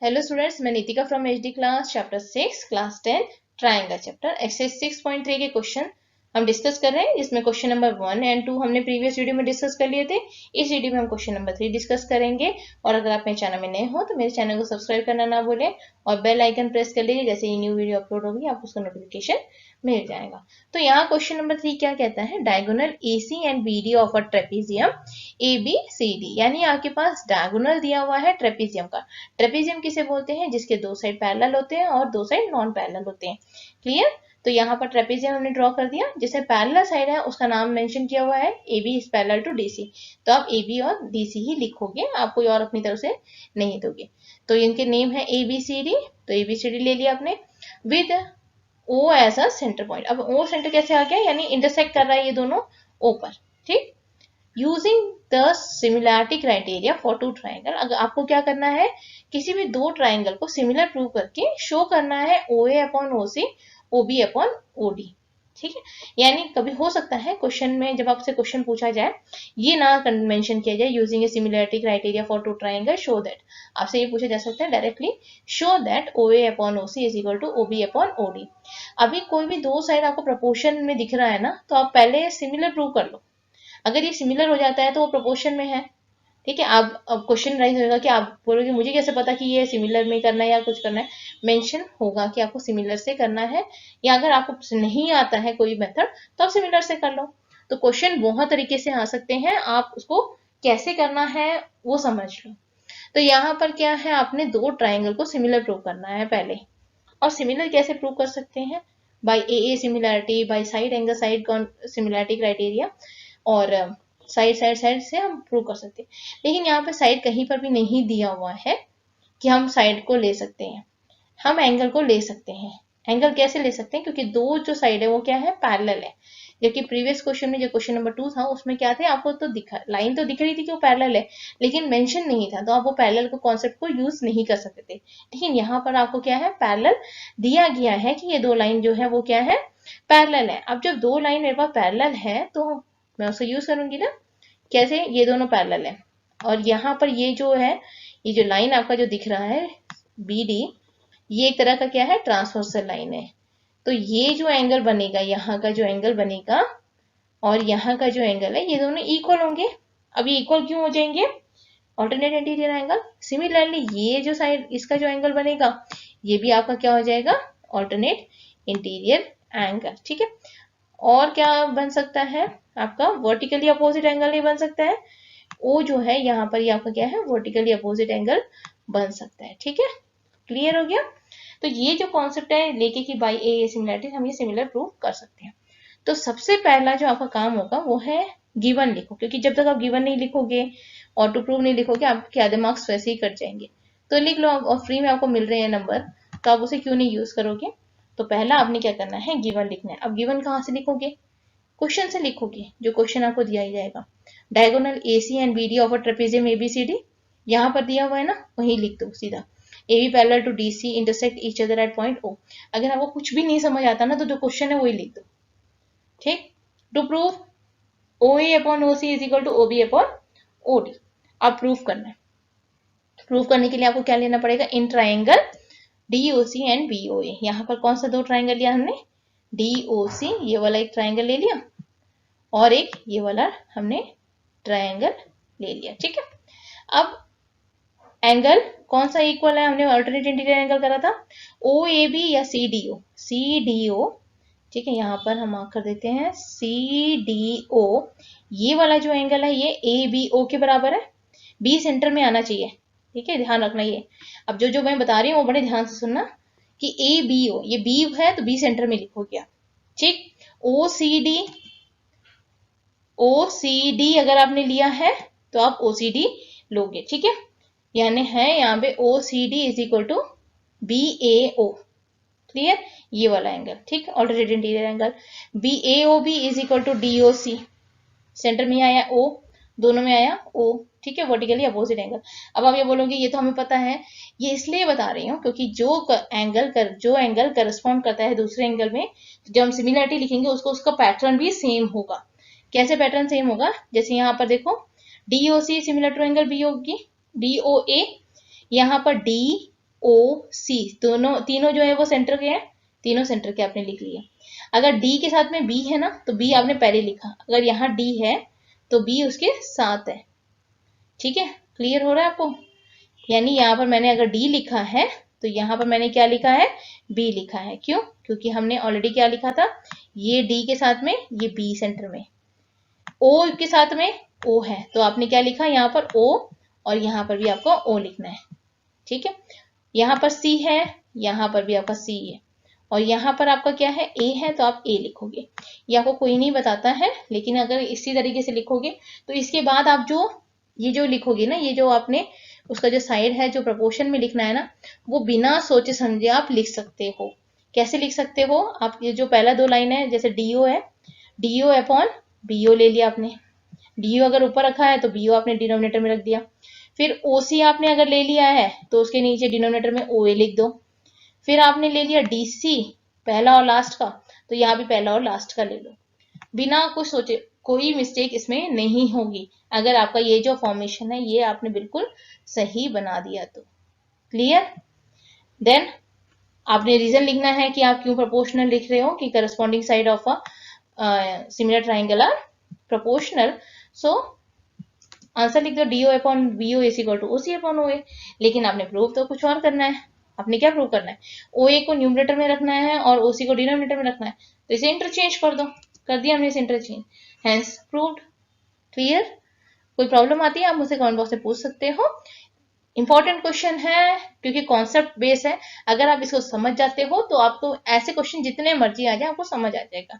Hello students, मैं Nitika from HD class chapter 6 class 10 triangle chapter exercise 6.3 के question हम discuss कर रहे हैं, जिसमें क्वेश्चन नंबर 1 एंड 2 हमने प्रीवियस वीडियो में डिस्कस कर लिए थे। इस वीडियो में हम क्वेश्चन नंबर 3 डिस्कस करेंगे। और अगर आप मेरे चैनल में नए हो तो मेरे चैनल को सब्सक्राइब करना ना भूलें और बेल आइकन प्रेस कर लीजिए। जैसे ही न्यू वीडियो अपलोड होगी आपको उसका नोटिफिकेशन मिल जाएगा। तो यहाँ क्वेश्चन नंबर 3 क्या कहता है, diagonal AC and BD of a trapezium ABCD, यानी आपके पास डायगोनल दिया हुआ है ट्रेपीजियम का। ट्रेपीजियम किसे बोलते हैं, जिसके दो साइड पैरेलल होते हैं और दो साइड नॉन पैरेलल होते हैं। क्लियर। तो यहाँ पर ट्रेपीजियम हमने ड्रॉ कर दिया, जिसे पैरेलल साइड है उसका नाम मेंशन किया हुआ है AB is parallel to DC। तो आप AB और DC ही लिखोगे, आप कोई और अपनी तरफ से नहीं दोगे। तो इनके नेम है ABCD, तो ABCD ले लिया आपने with O as a centre point. अब O सेंटर कैसे आ गया, यानी इंटरसेक्ट कर रहा है ये दोनों O पर। ठीक। Using the similarity criteria for two triangle, अगर आपको क्या करना है, किसी भी दो ट्राइंगल को सिमिलर प्रूव करके शो करना है OA upon OC, OB upon OD। ठीक है, यानी कभी हो सकता है क्वेश्चन में जब आपसे क्वेश्चन पूछा जाए ये ना मेंशन किया जाए using a similarity criteria for two triangle show that, आपसे ये पूछा जा सकता है directly show that OA upon OC is equal to OB upon OD। अभी कोई भी दो साइड आपको प्रोपोर्शन में दिख रहा है ना, तो आप पहले सिमिलर प्रूव कर लो। अगर ये सिमिलर हो जाता है तो वो प्रोपोर्शन में है। ठीक है, अब क्वेश्चन राइज होगा कि आप बोलोगे मुझे कैसे पता कि ये सिमिलर में करना है या कुछ करना है। मेंशन होगा कि आपको सिमिलर से करना है, या अगर आपको नहीं आता है कोई मेथड तो आप सिमिलर से कर लो। तो क्वेश्चन बहुत तरीके से आ सकते हैं, आप उसको कैसे करना है वो समझ लो। तो यहाँ पर क्या है, आपने दो ट्राइंगल को सिमिलर प्रूव करना है पहले। और सिमिलर कैसे प्रूव कर सकते हैं, by AA similarity, by side angle side similarity criteria, और साइड साइड साइड से हम प्रूव कर सकते हैं। लेकिन यहाँ पे साइड कहीं पर भी नहीं दिया हुआ है कि हम साइड को ले सकते हैं, हम एंगल को ले सकते हैं। एंगल कैसे ले सकते हैं, क्योंकि दो जो साइड है वो क्या है, पैरेलल है। जबकि प्रीवियस क्वेश्चन में जो क्वेश्चन नंबर 2 था उसमें क्या थे, आपको तो दिखा लाइन तो दिख रही थी कि वो पैरेलल है, लेकिन मेंशन नहीं था, तो आप वो पैरेलल को कॉन्सेप्ट को यूज नहीं कर सकते थे। लेकिन यहाँ पर आपको क्या है, पैरेलल दिया गया है कि ये दो लाइन जो है वो क्या है, पैरेलल है। अब जब दो लाइन मेरे पास पैरेलल है तो मैं उसे यूज करूंगी ना, कैसे, ये दोनों पैरेलल है। और यहाँ पर ये जो है, ये जो लाइन आपका जो दिख रहा है BD, ये एक तरह का क्या है, ट्रांसवर्सल लाइन है। तो ये जो एंगल बनेगा, यहाँ का जो एंगल बनेगा और यहाँ का जो एंगल है, ये दोनों इक्वल होंगे। अब ये इक्वल क्यों हो जाएंगे, ऑल्टरनेट इंटीरियर एंगल। सिमिलरली ये जो साइड इसका जो एंगल बनेगा, ये भी आपका क्या हो जाएगा, ऑल्टरनेट इंटीरियर एंगल। ठीक है। और क्या बन सकता है आपका, वर्टिकली अपोजिट एंगल नहीं बन सकता है, ओ जो है यहाँ पर ये आपका क्या है, वर्टिकली अपोजिट एंगल बन सकता है। ठीक है, क्लियर हो गया। तो ये जो कॉन्सेप्ट है लेके कि बाई ए सिमिलैरिटी, हम ये सिमिलर प्रूव कर सकते हैं। तो सबसे पहला जो आपका काम होगा वो है गिवन लिखो, क्योंकि जब तक आप गिवन नहीं लिखोगे और टू प्रूव नहीं लिखोगे आपके आधे मार्क्स वैसे ही कट जाएंगे। तो लिख लो, और फ्री में आपको मिल रहे हैं नंबर, तो आप उसे क्यों नहीं यूज करोगे। तो पहला आपने क्या करना है, गिवन लिखना है। अब गिवन कहाँ से लिखोगे, क्वेश्चन से लिखोगे, जो क्वेश्चन आपको दिया ही जाएगा। Diagonal AC and BD of a trapezium ABCD, यहाँ पर दिया हुआ है ना, वहीं लिख दो सीधा। AB parallel to DC intersect each other at point O। अगर आपको कुछ भी नहीं समझ आता ना, तो जो क्वेश्चन है वही लिख दो। ठीक। To prove OA upon OC is equal to OB upon OD, आप प्रूव करना है। प्रूव करने के लिए आपको क्या लेना पड़ेगा, in triangle DOC and BOA। यहाँ पर कौन सा दो ट्राइंगल लिया हमने, DOC, ये वाला एक ट्राइंगल ले लिया, और एक ये वाला हमने ट्राइंगल ले लिया। ठीक है। अब एंगल कौन सा इक्वल है, हमने अल्टरनेट इंटीरियर एंगल करा था, OAB या CDO, CDO। ठीक है, यहाँ पर हम मार्क कर देते हैं CDO। ये वाला जो एंगल है ये ABO के बराबर है, B सेंटर में आना चाहिए। ठीक है, ध्यान रखना ये। अब जो जो मैं बता रही हूँ वो बड़े ध्यान से सुनना कि ABO, ये B है तो B सेंटर में लिखोगे आप। ठीक। OCD अगर आपने लिया है तो आप OCD लोगे। ठीक है, यानी है यहाँ पे OCD is equal to BAO। Clear, ये वाला एंगल। ठीक, alternate interior angle. BAOB is equal to DOC, centre में आया O, दोनों में आया O। ठीक है, वर्टिकली अपोजिट एंगल। अब आप ये बोलोगे ये तो हमें पता है, ये इसलिए बता रही हूँ क्योंकि जो एंगल करस्पॉन्ड करता है दूसरे एंगल में, जब हम सिमिलरिटी लिखेंगे उसको उसका पैटर्न भी सेम होगा। कैसे पैटर्न सेम होगा, जैसे यहाँ पर देखो DOC similar to angle BOB, DOA, यहाँ पर DOC, तीनों जो है वो सेंटर के हैं, तीनों सेंटर के आपने लिख लिया। अगर D के साथ में B है ना, तो B आपने पहले लिखा, अगर यहाँ D है तो B उसके साथ है। ठीक है, क्लियर हो रहा है आपको? यानी यहाँ पर मैंने अगर D लिखा है तो यहाँ पर मैंने क्या लिखा है, B लिखा है। क्यों? क्योंकि हमने ऑलरेडी क्या लिखा था, ये D के साथ में, ये B सेंटर में, O के साथ में O है, तो आपने क्या लिखा यहाँ पर O, और यहाँ पर भी आपको O लिखना है। ठीक है, यहाँ पर C है, यहाँ पर भी आपका C है, और यहाँ पर आपका क्या है, A है, तो आप A लिखोगे। ये आपको कोई नहीं बताता है, लेकिन अगर इसी तरीके से लिखोगे तो इसके बाद आप ये जो लिखोगे ना, ये जो आपने उसका जो साइड है, जो प्रपोर्शन में लिखना है ना, वो बिना सोचे समझे आप लिख सकते हो। कैसे लिख सकते हो आप? ये जो पहला दो लाइन है, जैसे DO है, DO अपॉन BO ले लिया आपने, DO अगर ऊपर रखा है तो BO आपने डिनोमिनेटर में रख दिया। फिर OC आपने अगर ले लिया है तो उसके नीचे डिनोमिनेटर में OA लिख दो। फिर आपने ले लिया DC, पहला और लास्ट का, तो यहाँ भी पहला और लास्ट का ले लो, बिना कुछ सोचे। कोई मिस्टेक इसमें नहीं होगी अगर आपका ये जो फॉर्मेशन है ये आपने बिल्कुल सही बना दिया तो। क्लियर? देन आपने रीजन लिखना है कि आप क्यों प्रोपोर्शनल लिख रहे हो, कि corresponding side of a similar triangle are proportional. So answer लिख दो, DO upon BO is equal to OC upon OA। लेकिन आपने प्रूव तो कुछ और करना है। आपने क्या प्रूव करना है, OA को न्यूमरेटर में रखना है और OC को डिनोमिनेटर में रखना है, तो इसे इंटरचेंज कर दो। कर दिया हमने इसे इंटरचेंज, हेंस प्रूव्ड। क्लियर? कोई प्रॉब्लम आती है आप मुझसे कमेंट बॉक्स में पूछ सकते हो। इंपॉर्टेंट क्वेश्चन है क्योंकि कॉन्सेप्ट बेस है, अगर आप इसको समझ जाते हो तो आपको ऐसे क्वेश्चन जितने मर्जी आ जाए आपको समझ आ जाएगा।